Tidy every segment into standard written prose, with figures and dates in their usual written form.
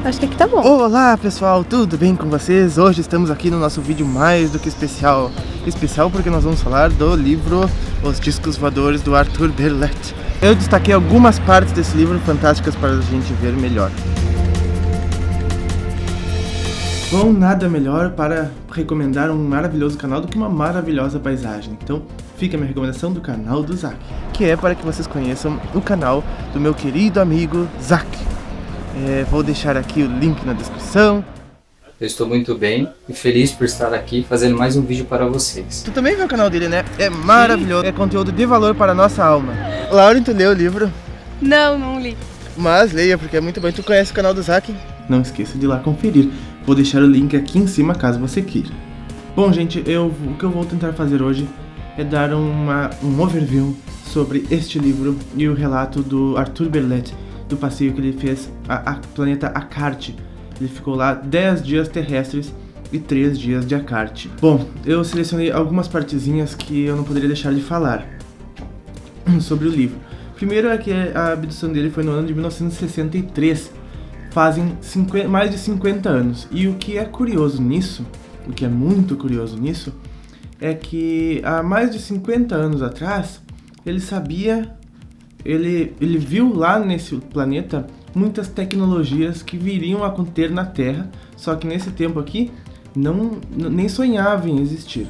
Acho que aqui tá bom. Olá pessoal, tudo bem com vocês? Hoje estamos aqui no nosso vídeo mais do que especial. Especial porque nós vamos falar do livro Os Discos Voadores do Arthur Berlet. Eu destaquei algumas partes desse livro fantásticas para a gente ver melhor. Bom, nada melhor para recomendar um maravilhoso canal do que uma maravilhosa paisagem. Então fica a minha recomendação do canal do Zac, que é para que vocês conheçam o canal do meu querido amigo Zac. Vou deixar aqui o link na descrição. Eu estou muito bem e feliz por estar aqui fazendo mais um vídeo para vocês. Tu também viu o canal dele, né? É maravilhoso, é conteúdo de valor para a nossa alma. Lauren, tu leu o livro? Não li. Mas leia, porque é muito bom. Tu conhece o canal do Zac? Não esqueça de ir lá conferir. Vou deixar o link aqui em cima caso você queira. Bom, gente, o que eu vou tentar fazer hoje é dar um overview sobre este livro e o relato do Arthur Berlet, do passeio que ele fez a planeta Akart. Ele ficou lá 10 dias terrestres e 3 dias de Akart. Bom, eu selecionei algumas partezinhas que eu não poderia deixar de falar sobre o livro. Primeiro é que a abdução dele foi no ano de 1963, fazem mais de 50 anos. E o que é curioso nisso, o que é muito curioso nisso, é que há mais de 50 anos atrás, ele viu lá nesse planeta muitas tecnologias que viriam a acontecer na Terra, só que nesse tempo aqui nem sonhava em existir.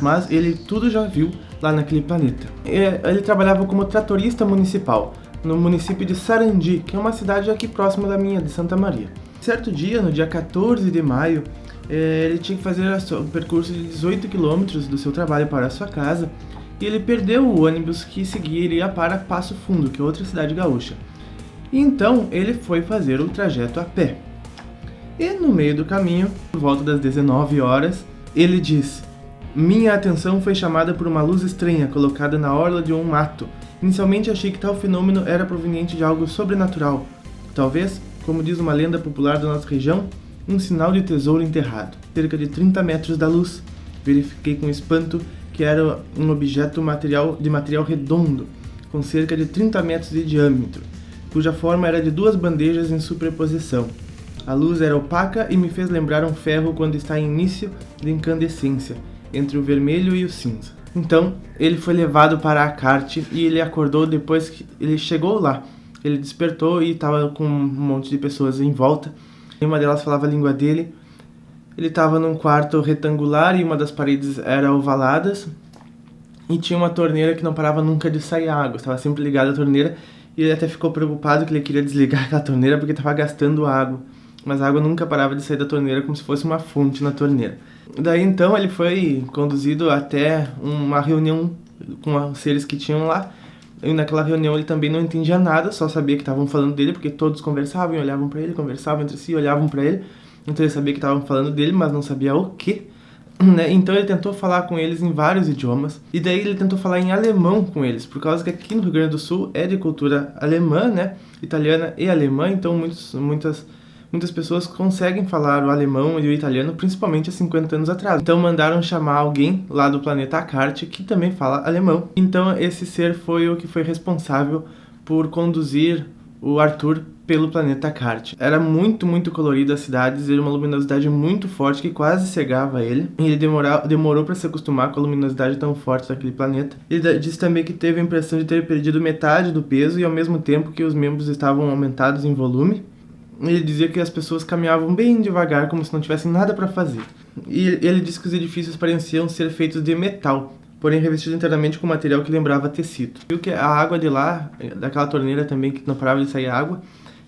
Mas ele tudo já viu lá naquele planeta. Ele trabalhava como tratorista municipal no município de Sarandi, que é uma cidade aqui próxima da minha, de Santa Maria. Certo dia, no dia 14 de maio, ele tinha que fazer o percurso de 18 quilômetros do seu trabalho para a sua casa, e ele perdeu o ônibus que iria para Passo Fundo, que é outra cidade gaúcha. E então ele foi fazer o trajeto a pé. E no meio do caminho, por volta das 19 horas, ele disse: "Minha atenção foi chamada por uma luz estranha colocada na orla de um mato. Inicialmente achei que tal fenômeno era proveniente de algo sobrenatural. Talvez, como diz uma lenda popular da nossa região, um sinal de tesouro enterrado. Cerca de 30 metros da luz, verifiquei com espanto que era um objeto de material redondo, com cerca de 30 metros de diâmetro, cuja forma era de duas bandejas em superposição. A luz era opaca e me fez lembrar um ferro quando está em início de incandescência, entre o vermelho e o cinza." Então, ele foi levado para Akart e ele acordou depois que ele chegou lá. Ele despertou e estava com um monte de pessoas em volta. E uma delas falava a língua dele. Ele estava num quarto retangular e uma das paredes era ovaladas. E tinha uma torneira que não parava nunca de sair água. Estava sempre ligada a torneira. E ele até ficou preocupado que ele queria desligar aquela torneira porque estava gastando água. Mas a água nunca parava de sair da torneira, como se fosse uma fonte na torneira. Daí então ele foi conduzido até uma reunião com os seres que tinham lá. E naquela reunião ele também não entendia nada, só sabia que estavam falando dele, porque todos conversavam e olhavam para ele, conversavam entre si, olhavam para ele. Então ele sabia que estavam falando dele, mas não sabia o quê. Né? Então ele tentou falar com eles em vários idiomas. E daí ele tentou falar em alemão com eles, por causa que aqui no Rio Grande do Sul é de cultura alemã, né? Italiana e alemã, então muitas pessoas conseguem falar o alemão e o italiano, principalmente há 50 anos atrás. Então mandaram chamar alguém lá do planeta Akart que também fala alemão. Então esse ser foi o que foi responsável por conduzir o Arthur pelo planeta Akart. Era muito, muito colorida as cidades, era uma luminosidade muito forte que quase cegava ele. E ele demorou para se acostumar com a luminosidade tão forte daquele planeta. Ele disse também que teve a impressão de ter perdido metade do peso e ao mesmo tempo que os membros estavam aumentados em volume. Ele dizia que as pessoas caminhavam bem devagar, como se não tivessem nada para fazer. E ele disse que os edifícios pareciam ser feitos de metal, porém revestidos internamente com material que lembrava tecido. Viu que a água de lá, daquela torneira também, que não parava de sair água,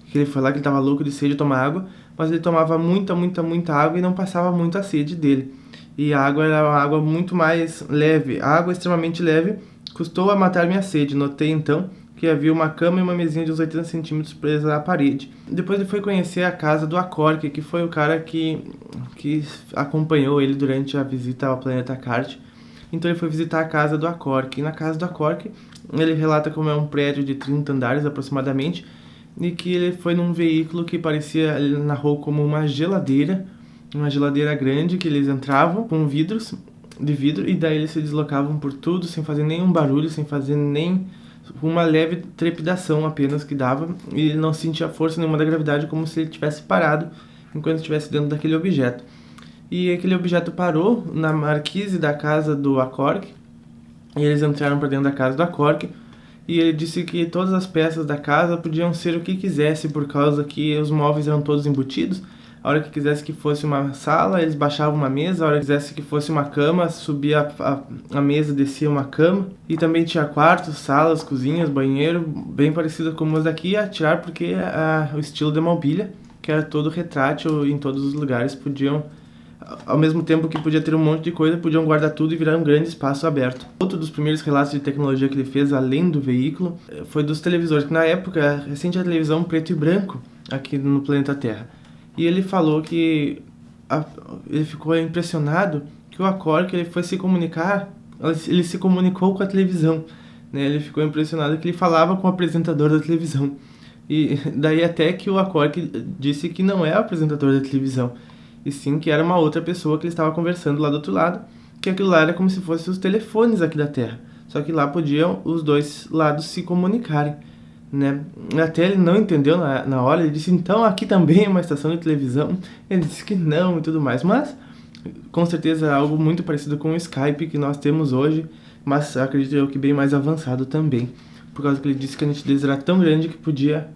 que ele foi lá que ele estava louco de sede de tomar água, mas ele tomava muita água e não passava muito a sede dele. E a água era uma água muito mais leve, a água extremamente leve, custou a matar minha sede. Notei então que havia uma cama e uma mesinha de uns 80 centímetros presa à parede. Depois ele foi conhecer a casa do Akork, que foi o cara que acompanhou ele durante a visita ao planeta Akart. Então ele foi visitar a casa do Akork. E na casa do Akork, ele relata como é um prédio de 30 andares aproximadamente, e que ele foi num veículo que parecia, ele narrou como uma geladeira grande, que eles entravam com vidros, de vidro, e daí eles se deslocavam por tudo, sem fazer nenhum barulho, sem fazer nem uma leve trepidação apenas que dava, e ele não sentia força nenhuma da gravidade, como se ele tivesse parado enquanto estivesse dentro daquele objeto. E aquele objeto parou na marquise da casa do Acork, e eles entraram para dentro da casa do Acork, e ele disse que todas as peças da casa podiam ser o que quisesse, por causa que os móveis eram todos embutidos. A hora que quisesse que fosse uma sala, eles baixavam uma mesa. A hora que quisesse que fosse uma cama, subia a mesa, descia uma cama. E também tinha quartos, salas, cozinhas, banheiro, bem parecido com os daqui, a tirar porque o estilo de mobília, que era todo retrátil em todos os lugares, podiam, ao mesmo tempo que podia ter um monte de coisa, podiam guardar tudo e virar um grande espaço aberto. Outro dos primeiros relatos de tecnologia que ele fez, além do veículo, foi dos televisores, que na época, recente a televisão preto e branco aqui no planeta Terra. E ele falou que ele ficou impressionado que o Acork, ele foi se comunicar, ele se comunicou com a televisão, né? Ele ficou impressionado que ele falava com o apresentador da televisão. E daí até que o Acork disse que não é o apresentador da televisão, e sim que era uma outra pessoa que ele estava conversando lá do outro lado, que aquilo lá era como se fossem os telefones aqui da Terra, só que lá podiam os dois lados se comunicarem, né? Até ele não entendeu na hora, ele disse, então aqui também é uma estação de televisão? Ele disse que não e tudo mais, mas com certeza é algo muito parecido com o Skype que nós temos hoje, mas acredito eu que bem mais avançado também, por causa que ele disse que a nitidez era tão grande que podia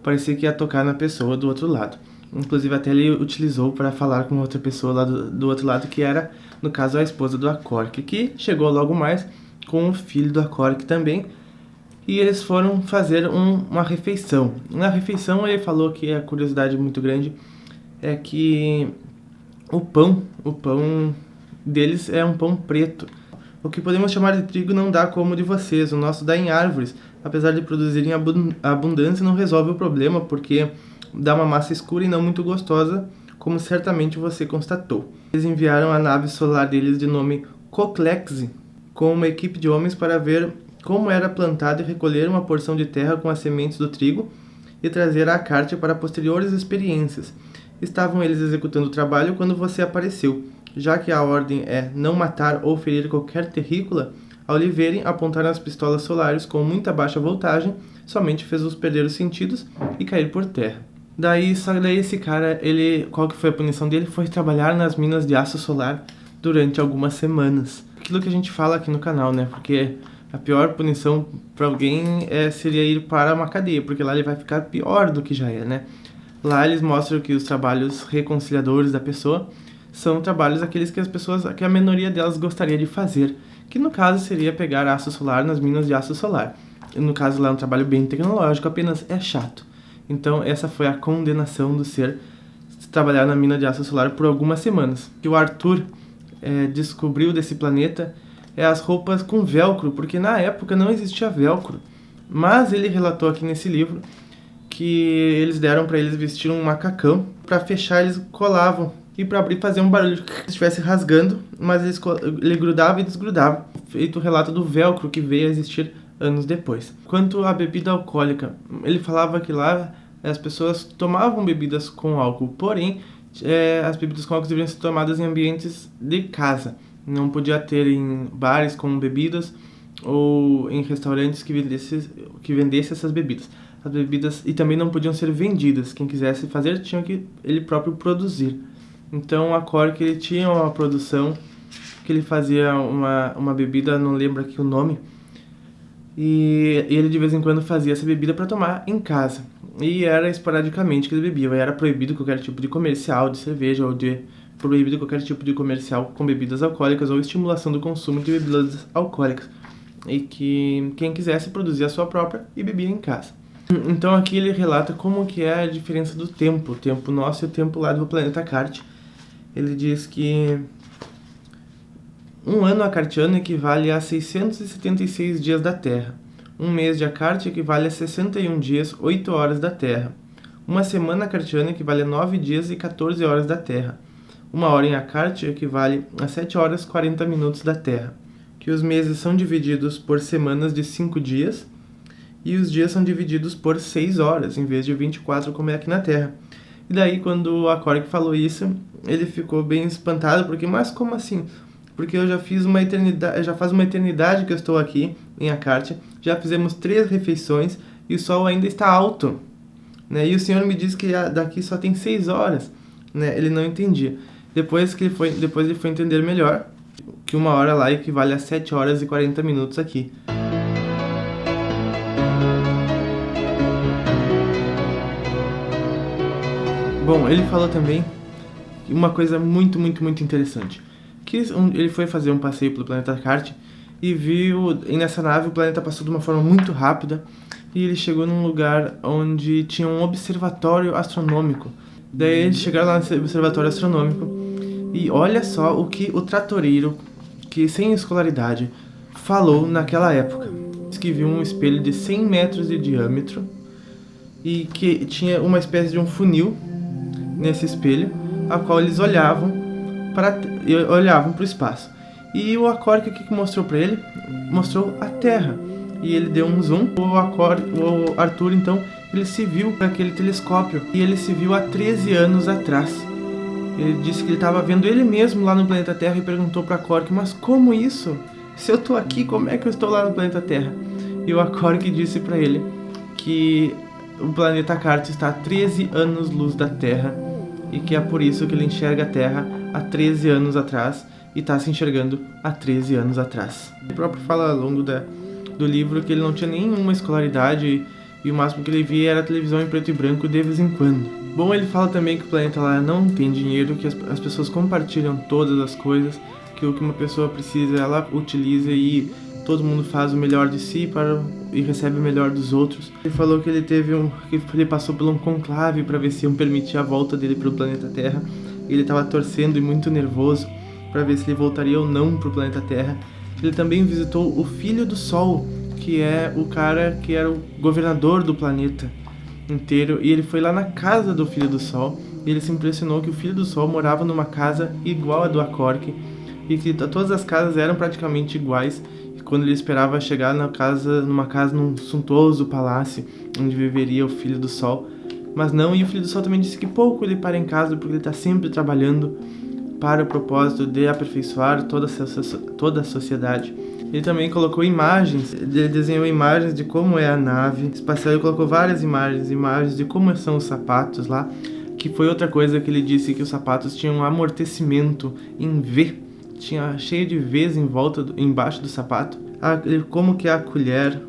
parecer que ia tocar na pessoa do outro lado. Inclusive até ele utilizou para falar com outra pessoa lá do outro lado, que era, no caso, a esposa do Acork, que chegou logo mais com o filho do Acork também, e eles foram fazer uma refeição. Na refeição ele falou que a curiosidade muito grande é que o pão deles é um pão preto. O que podemos chamar de trigo não dá como o de vocês, o nosso dá em árvores. Apesar de produzirem abundância, não resolve o problema, porque dá uma massa escura e não muito gostosa, como certamente você constatou. Eles enviaram a nave solar deles de nome Coclexi, com uma equipe de homens para ver como era plantado e recolher uma porção de terra com as sementes do trigo e trazer a Carte para posteriores experiências. Estavam eles executando o trabalho quando você apareceu. Já que a ordem é não matar ou ferir qualquer terrícola, ao lhe verem, apontaram as pistolas solares com muita baixa voltagem, somente fez-os perder os sentidos e cair por terra. Daí esse cara, qual que foi a punição dele? Foi trabalhar nas minas de aço solar durante algumas semanas. Aquilo que a gente fala aqui no canal, né? Porque a pior punição para alguém seria ir para uma cadeia, porque lá ele vai ficar pior do que já é, né? Lá eles mostram que os trabalhos reconciliadores da pessoa são trabalhos aqueles que a minoria delas gostaria de fazer, que no caso seria pegar aço solar nas minas de aço solar. No caso lá é um trabalho bem tecnológico, apenas é chato. Então essa foi a condenação do ser trabalhar na mina de aço solar por algumas semanas. O que o Arthur descobriu desse planeta é as roupas com velcro, porque na época não existia velcro. Mas ele relatou aqui nesse livro que eles deram para eles vestir um macacão, para fechar eles colavam, e para abrir fazer um barulho que estivesse rasgando, mas ele grudava e desgrudava, feito o relato do velcro que veio a existir anos depois. Quanto à bebida alcoólica, ele falava que lá as pessoas tomavam bebidas com álcool, porém as bebidas com álcool deveriam ser tomadas em ambientes de casa. Não podia ter em bares com bebidas ou em restaurantes que vendesse essas bebidas. As bebidas, e também não podiam ser vendidas. Quem quisesse fazer tinha que ele próprio produzir. Então a Cork, ele tinha uma produção que ele fazia uma bebida, não lembro aqui o nome, e ele de vez em quando fazia essa bebida para tomar em casa. E era esporadicamente que ele bebia. Era proibido qualquer tipo de comercial de cerveja ou proibido qualquer tipo de comercial com bebidas alcoólicas ou estimulação do consumo de bebidas alcoólicas. E que quem quisesse produzia a sua própria e bebia em casa. Então aqui ele relata como que é a diferença do tempo, o tempo nosso e o tempo lá do planeta Carte. Ele diz que um ano acartiano equivale a 676 dias da Terra. Um mês de Acarte equivale a 61 dias, 8 horas da Terra. Uma semana acartiana equivale a 9 dias e 14 horas da Terra. Uma hora em Acarte equivale a 7 horas e 40 minutos da Terra. Que os meses são divididos por semanas de 5 dias e os dias são divididos por 6 horas, em vez de 24 como é aqui na Terra. E daí, quando a Cork falou isso, ele ficou bem espantado, porque, mas como assim? Porque eu já faz uma eternidade que eu estou aqui em Acarte, já fizemos 3 refeições e o sol ainda está alto, né? E o senhor me disse que daqui só tem 6 horas, né? Ele não entendia. Depois ele foi entender melhor que 1 hora lá equivale a 7 horas e 40 minutos aqui. Bom, ele falou também uma coisa muito interessante, que ele foi fazer um passeio pelo planeta Carte e viu, e nessa nave o planeta passou de uma forma muito rápida e ele chegou num lugar onde tinha um observatório astronômico. Daí eles chegaram lá nesse observatório astronômico e olha só o que o tratoreiro, que sem escolaridade, falou naquela época. Diz que viu um espelho de 100 metros de diâmetro e que tinha uma espécie de um funil nesse espelho, a qual eles olhavam para o espaço. E o Acork, o que mostrou para ele? Mostrou a Terra. E ele deu um zoom. O Arthur, então, ele se viu com aquele telescópio. E ele se viu há 13 anos atrás. Ele disse que ele estava vendo ele mesmo lá no planeta Terra e perguntou para Acork, mas como isso? Se eu estou aqui, como é que eu estou lá no planeta Terra? E o Acork disse para ele que o planeta Carte está a 13 anos-luz da Terra e que é por isso que ele enxerga a Terra há 13 anos atrás e está se enxergando há 13 anos atrás. Ele próprio fala ao longo do livro que ele não tinha nenhuma escolaridade e o máximo que ele via era a televisão em preto e branco de vez em quando. Bom, ele fala também que o planeta lá não tem dinheiro, que as pessoas compartilham todas as coisas, que o que uma pessoa precisa ela utiliza e todo mundo faz o melhor de si e recebe o melhor dos outros. Ele falou que ele passou por um conclave para ver se iam permitir a volta dele para o planeta Terra. Ele estava torcendo e muito nervoso para ver se ele voltaria ou não para o planeta Terra. Ele também visitou o Filho do Sol, que é o cara que era o governador do planeta inteiro, e ele foi lá na casa do Filho do Sol e ele se impressionou que o Filho do Sol morava numa casa igual a do Acork e que todas as casas eram praticamente iguais. Quando ele esperava chegar numa casa num suntuoso palácio onde viveria o Filho do Sol, mas não. E o Filho do Sol também disse que pouco ele para em casa porque ele está sempre trabalhando para o propósito de aperfeiçoar toda a sociedade. Ele também colocou imagens, ele desenhou imagens de como é a nave espacial, ele colocou várias imagens de como são os sapatos lá, que foi outra coisa que ele disse, que os sapatos tinham um amortecimento em V, tinha cheio de V's embaixo do sapato, como que era a colher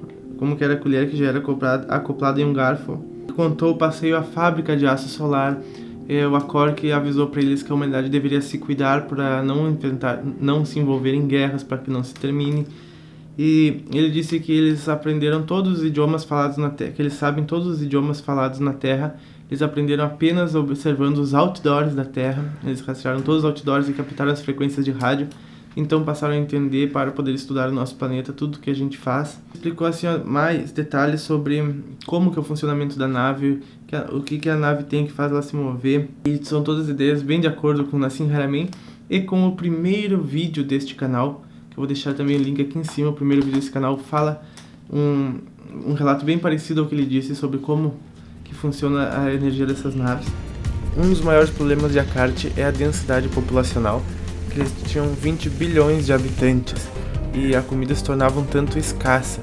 que já era acoplada em um garfo. Ele contou o passeio à fábrica de aço solar. O Acork avisou para eles que a humanidade deveria se cuidar para não se envolver em guerras, para que não se termine. E ele disse que eles aprenderam todos os idiomas falados na Terra, que eles sabem todos os idiomas falados na Terra. Eles aprenderam apenas observando os outdoors da Terra. Eles rastrearam todos os outdoors e captaram as frequências de rádio. Então passaram a entender para poder estudar o nosso planeta, tudo que a gente faz. Explicou assim mais detalhes sobre como que é o funcionamento da nave, o que a nave tem que faz ela se mover. E são todas ideias bem de acordo com o Nassim Haramein e com o primeiro vídeo deste canal, que eu vou deixar também o link aqui em cima. O primeiro vídeo desse canal fala um relato bem parecido ao que ele disse sobre como que funciona a energia dessas naves. Um dos maiores problemas de Akarte é a densidade populacional. Eles tinham 20 bilhões de habitantes e a comida se tornava um tanto escassa.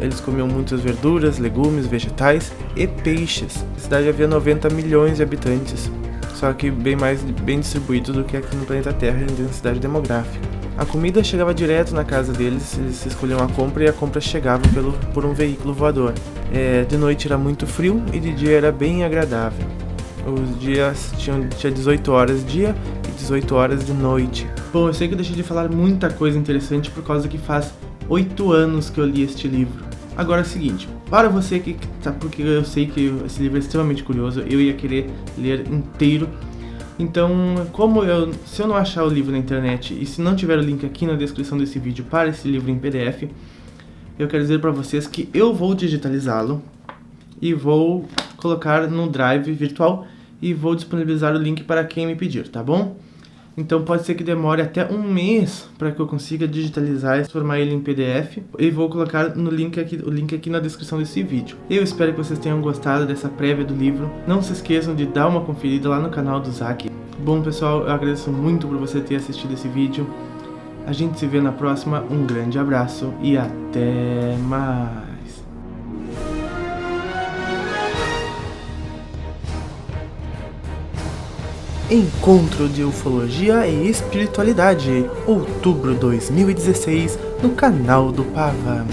Eles comiam muitas verduras, legumes, vegetais e peixes. Na cidade havia 90 milhões de habitantes, só que bem distribuído do que aqui no planeta Terra em densidade demográfica. A comida chegava direto na casa deles, eles escolhiam a compra e a compra chegava por um veículo voador. De noite era muito frio e de dia era bem agradável. Os dias tinha 18 horas de dia e 18 horas de noite. Bom, eu sei que eu deixei de falar muita coisa interessante por causa que faz 8 anos que eu li este livro. Agora é o seguinte, para você que tá, porque eu sei que esse livro é extremamente curioso, eu ia querer ler inteiro. Então, se eu não achar o livro na internet e se não tiver o link aqui na descrição desse vídeo para esse livro em PDF, eu quero dizer para vocês que eu vou digitalizá-lo e vou colocar no Drive virtual e vou disponibilizar o link para quem me pedir, tá bom? Então pode ser que demore até um mês para que eu consiga digitalizar e transformar ele em PDF. E vou colocar o link aqui na descrição desse vídeo. Eu espero que vocês tenham gostado dessa prévia do livro. Não se esqueçam de dar uma conferida lá no canal do Zaki. Bom pessoal, eu agradeço muito por você ter assistido esse vídeo. A gente se vê na próxima, um grande abraço e até mais! Encontro de Ufologia e Espiritualidade, outubro 2016, no canal do Pava.